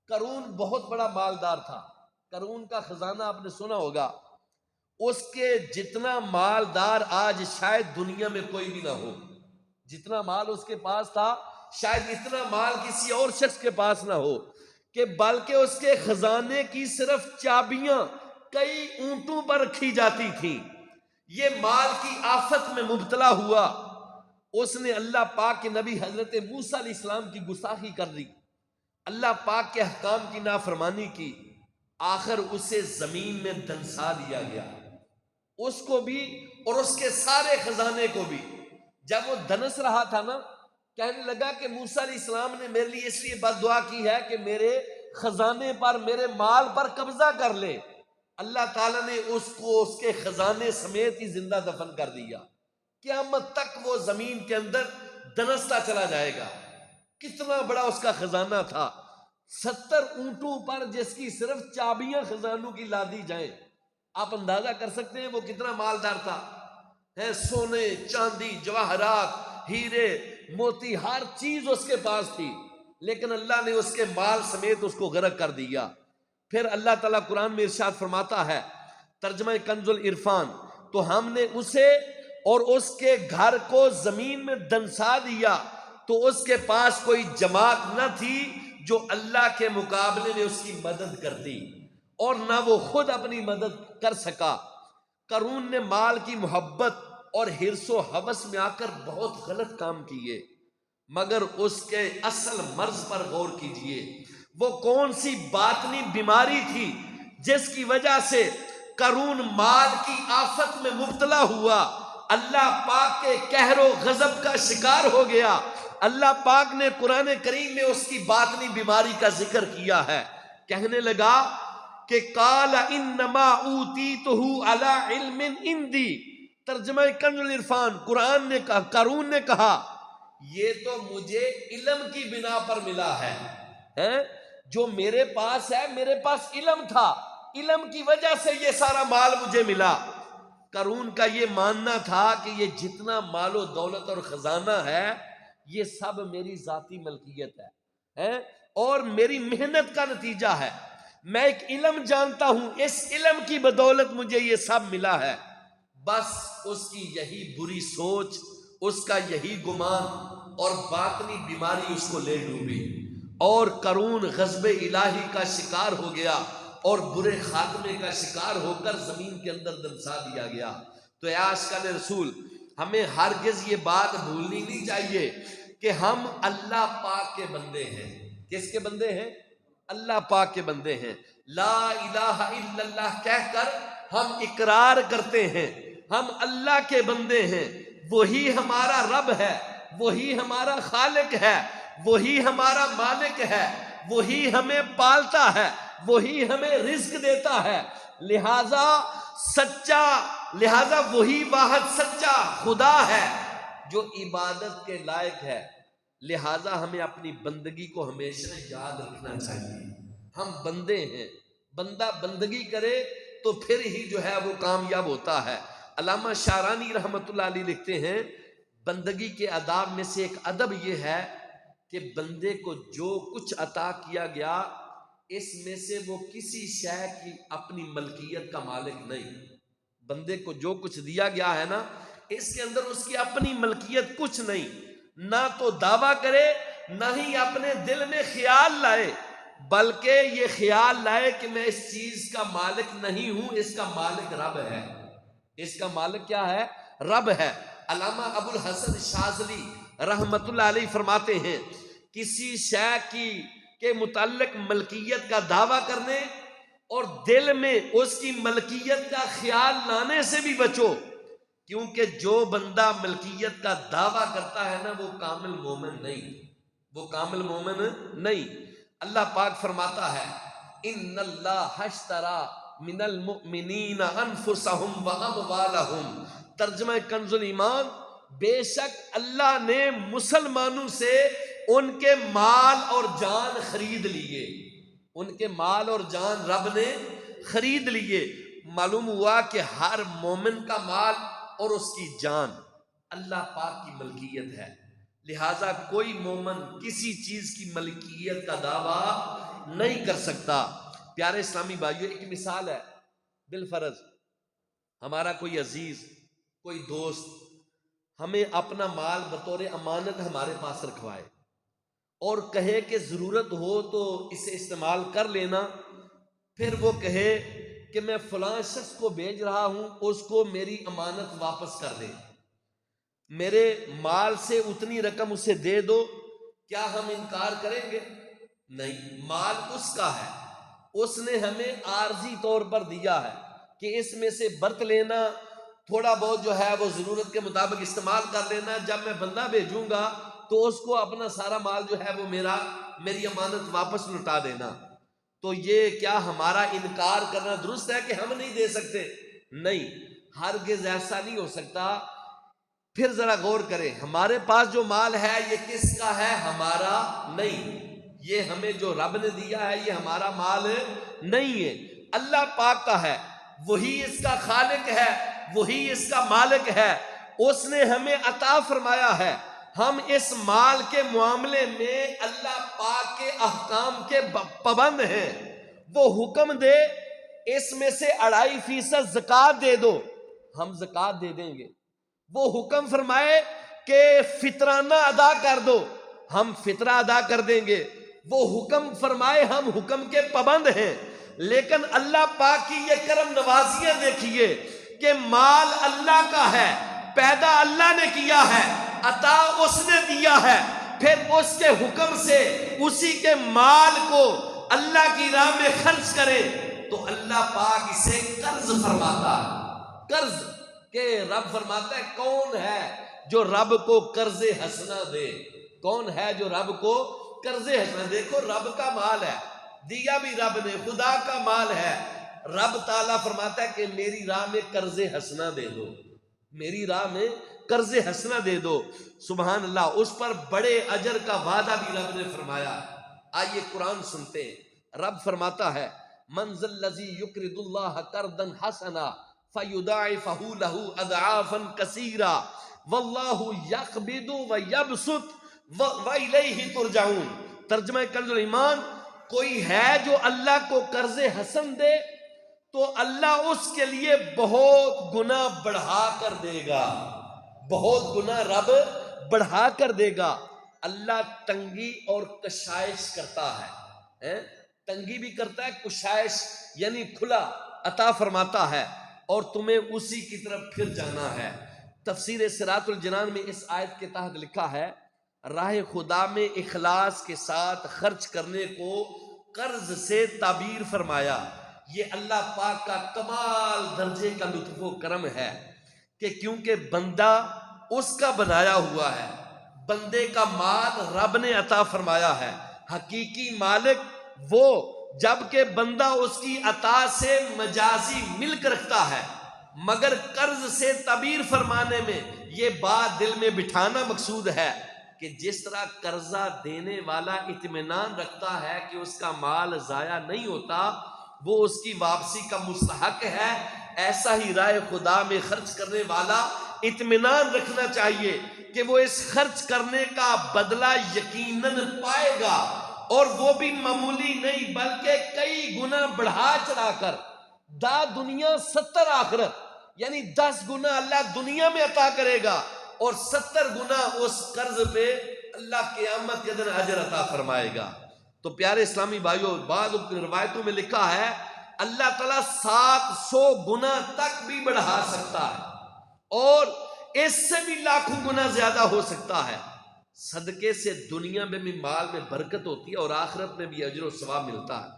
قارون بہت بڑا مالدار تھا. قارون کا خزانہ آپ نے سنا ہوگا. اس کے جتنا مالدار آج شاید دنیا میں کوئی بھی نہ ہو. جتنا مال اس کے پاس تھا شاید اتنا مال کسی اور شخص کے پاس نہ ہو، کہ بلکہ اس کے خزانے کی صرف چابیاں کئی اونٹوں پر رکھی جاتی تھیں. یہ مال کی آفت میں مبتلا ہوا. اس نے اللہ پاک کے نبی حضرت موسیٰ علیہ السلام کی گستاخی کر دی، اللہ پاک کے احکام کی نافرمانی کی. آخر اسے زمین میں دنسا دیا گیا، اس کو بھی اور اس کے سارے خزانے کو بھی. جب وہ دنس رہا تھا نا، کہنے لگا کہ موسیٰ علیہ السلام نے میرے لیے اس لیے بد دعا کی ہے کہ میرے خزانے پر، میرے مال پر قبضہ کر لے. اللہ تعالیٰ نے اس کو اس کے خزانے سمیت ہی زندہ دفن کر دیا. قیامت تک وہ زمین کے اندر دنستا چلا جائے گا. کتنا بڑا اس کا خزانہ تھا، 70 اونٹوں پر جس کی صرف چابیاں خزانوں کی لادی جائیں. آپ اندازہ کر سکتے ہیں وہ کتنا مالدار تھا. سونے چاندی جواہرات ہیرے موتی ہر چیز اس کے پاس تھی، لیکن اللہ نے اس کے مال سمیت اس کو غرق کر دیا. پھر اللہ تعالیٰ قرآن میں ارشاد فرماتا ہے، ترجمہ کنز العرفان، تو ہم نے اسے اور اس کے گھر کو زمین میں دنسا دیا تو اس کے پاس کوئی جماعت نہ تھی جو اللہ کے مقابلے میں اس کی مدد کرتی، اور نہ وہ خود اپنی مدد کر سکا. قارون نے مال کی محبت اور حرص و ہوس میں آ کر بہت غلط کام کیے، مگر اس کے اصل مرض پر غور کیجئے. وہ کون سی باطنی بیماری تھی جس کی وجہ سے قارون مال کی آفت میں مبتلا ہوا، اللہ پاک کے قہر و غضب کا شکار ہو گیا. اللہ پاک نے قرآن کریم میں اس کی باطنی بیماری کا ذکر کیا ہے. کہنے لگا کہ قال انما اوتیتہ علی علم عندی. ترجمہ کنز العرفان، قرآن نے کہا، قارون نے کہا یہ تو مجھے علم کی بنا پر ملا ہے. جو میرے پاس ہے، میرے پاس علم تھا، علم کی وجہ سے یہ سارا مال مجھے ملا. قارون کا یہ ماننا تھا کہ یہ جتنا مال و دولت اور خزانہ ہے یہ سب میری ذاتی ملکیت ہے اور میری محنت کا نتیجہ ہے. میں ایک علم جانتا ہوں، اس علم کی بدولت مجھے یہ سب ملا ہے. بس اس کی یہی بری سوچ، اس کا یہی گمان اور باطنی بیماری اس کو لے ڈوبی، اور قارون غضب الہی کا شکار ہو گیا اور برے خاتمے کا شکار ہو کر زمین کے اندر دنسا دیا گیا. تو اے عاشقان رسول، ہمیں ہرگز یہ بات بھولنی نہیں چاہیے کہ ہم اللہ پاک کے بندے ہیں. کس کے بندے ہیں؟ اللہ پاک کے بندے ہیں. لا الہ الا اللہ کہہ کر ہم اقرار کرتے ہیں ہم اللہ کے بندے ہیں. وہی ہمارا رب ہے، وہی ہمارا خالق ہے، وہی ہمارا مالک ہے، وہی ہمیں پالتا ہے، وہی ہمیں رزق دیتا ہے. لہذا وہی واحد سچا خدا ہے جو عبادت کے لائق ہے. لہذا ہمیں اپنی بندگی کو ہمیشہ یاد رکھنا چاہیے. ہم بندے ہیں، بندہ بندگی کرے تو پھر ہی جو ہے وہ کامیاب ہوتا ہے. علامہ شارانی رحمت اللہ علیہ لکھتے ہیں، بندگی کے آداب میں سے ایک ادب یہ ہے کہ بندے کو جو کچھ عطا کیا گیا اس میں سے وہ کسی شے کی اپنی ملکیت کا مالک نہیں. بندے کو جو کچھ دیا گیا ہے نا، اس کے اندر اس کی اپنی ملکیت کچھ نہیں. نہ تو دعویٰ کرے، نہ ہی اپنے دل میں خیال لائے، بلکہ یہ خیال لائے کہ میں اس چیز کا مالک نہیں ہوں، اس کا مالک رب ہے. اس کا مالک کیا ہے؟ رب ہے. علامہ ابو الحسن شاذلی رحمت اللہ علیہ فرماتے ہیں، کسی شے کی کے متعلق ملکیت کا دعویٰ کرنے اور دل میں اس کی ملکیت کا خیال لانے سے بھی بچو، کیونکہ جو بندہ ملکیت کا دعویٰ کرتا ہے نا وہ کامل مومن نہیں، وہ کامل مومن نہیں. اللہ پاک فرماتا ہے ان اللہ اشتری من المؤمنین انفسهم واموالهم. ترجمہ کنز ایمان، بے شک اللہ نے مسلمانوں سے ان کے مال اور جان خرید لیے. ان کے مال اور جان رب نے خرید لیے. معلوم ہوا کہ ہر مومن کا مال اور اس کی جان اللہ پاک کی ملکیت ہے. لہٰذا کوئی مومن کسی چیز کی ملکیت کا دعویٰ نہیں کر سکتا۔ پیارے اسلامی بھائیو، ایک مثال ہے، بالفرض ہمارا کوئی عزیز، کوئی دوست ہمیں اپنا مال بطور امانت ہمارے پاس رکھوائے اور کہے کہ ضرورت ہو تو اسے استعمال کر لینا، پھر وہ کہے کہ میں فلاں شخص کو بھیج رہا ہوں، اس کو میری امانت واپس کر دے، میرے مال سے اتنی رقم اسے دے دو، کیا ہم انکار کریں گے؟ نہیں، مال اس کا ہے، اس نے ہمیں عارضی طور پر دیا ہے کہ اس میں سے برت لینا، تھوڑا بہت جو ہے وہ ضرورت کے مطابق استعمال کر لینا، جب میں بندہ بھیجوں گا تو اس کو اپنا سارا مال جو ہے وہ میری امانت واپس لوٹا دینا۔ تو یہ کیا ہمارا انکار کرنا درست ہے کہ ہم نہیں دے سکتے؟ نہیں، ہرگز ایسا نہیں ہو سکتا۔ پھر ذرا غور کریں، ہمارے پاس جو مال ہے یہ کس کا ہے؟ ہمارا نہیں، یہ ہمیں جو رب نے دیا ہے یہ ہمارا مال نہیں ہے، اللہ پاک کا ہے، وہی اس کا خالق ہے، وہی اس کا مالک ہے، اس نے ہمیں عطا فرمایا ہے۔ ہم اس مال کے معاملے میں اللہ پاک کے احکام کے پابند ہیں۔ وہ حکم دے اس میں سے 2.5% زکوٰۃ دے دو، ہم زکوٰۃ دے دیں گے۔ وہ حکم فرمائے کہ فطرانہ ادا کر دو، ہم فطرہ ادا کر دیں گے۔ وہ حکم فرمائے، ہم حکم کے پابند ہیں۔ لیکن اللہ پاک کی یہ کرم نوازیاں دیکھیے کہ مال اللہ کا ہے، پیدا اللہ نے کیا ہے، عطا اس نے دیا ہے، پھر اس کے حکم سے اسی کے مال کو اللہ کی راہ میں خرچ کرے تو اللہ پاک اسے قرض فرماتا ہے۔ قرض کہ رب فرماتا ہے کون ہے جو رب کو قرض حسنہ دے؟ کون ہے جو رب کو قرض حسنہ؟ دیکھو رب کا مال ہے، دیا بھی رب نے، خدا کا مال ہے، رب تعالیٰ فرماتا ہے کہ میری راہ میں قرض حسنہ دے دو، میری راہ میں قرض حسنہ دے دو۔ سبحان اللہ، اس پر بڑے اجر کا وعدہ بھی رب نے فرمایا۔ آئیے قرآن سنتے ہیں، رب فرماتا ہے من ذا الذی یقرض اللہ قرضا حسنا فیضاعفہ لہ اضعافا کثیرا واللہ یقبض ویبسط والیہ ترجعون۔ ترجمہ کنز الایمان، کوئی ہے جو اللہ کو قرض حسن دے تو اللہ اس کے لیے بہت گنا بڑھا کر دے گا، بہت گنا رب بڑھا کر دے گا۔ اللہ تنگی اور کشائش کرتا ہے، تنگی بھی کرتا ہے، کشائش یعنی کھلا عطا فرماتا ہے، اور تمہیں اسی کی طرف پھر جانا ہے۔ تفسیر صراط الجنان میں اس آیت کے تحت لکھا ہے راہ خدا میں اخلاص کے ساتھ خرچ کرنے کو قرض سے تعبیر فرمایا۔ یہ اللہ پاک کا کمال درجے کا لطف و کرم ہے کہ کیونکہ بندہ اس کا بنایا ہوا ہے، بندے کا مال رب نے عطا فرمایا ہے، حقیقی مالک وہ جبکہ بندہ اس کی عطا سے مجازی ملک رکھتا ہے، مگر قرض سے تعبیر فرمانے میں یہ بات دل میں بٹھانا مقصود ہے کہ جس طرح قرضہ دینے والا اطمینان رکھتا ہے کہ اس کا مال ضائع نہیں ہوتا، وہ اس کی واپسی کا مستحق ہے، ایسا ہی راہ خدا میں خرچ کرنے والا اطمینان رکھنا چاہیے کہ وہ اس خرچ کرنے کا بدلہ یقیناً پائے گا، اور وہ بھی معمولی نہیں بلکہ کئی گنا بڑھا چڑھا کر، دنیا 70 آخرت، یعنی 10 گنا اللہ دنیا میں عطا کرے گا اور 70 گنا اس قرض پہ اللہ قیامت کے دن اجر عطا فرمائے گا۔ تو پیارے اسلامی بھائیوں، بعض روایتوں میں لکھا ہے اللہ تعالیٰ 700 گنا تک بھی بڑھا سکتا ہے اور اس سے بھی لاکھوں گنا زیادہ ہو سکتا ہے۔ صدقے سے دنیا میں بھی مال میں برکت ہوتی ہے اور آخرت میں بھی اجر و ثواب ملتا ہے۔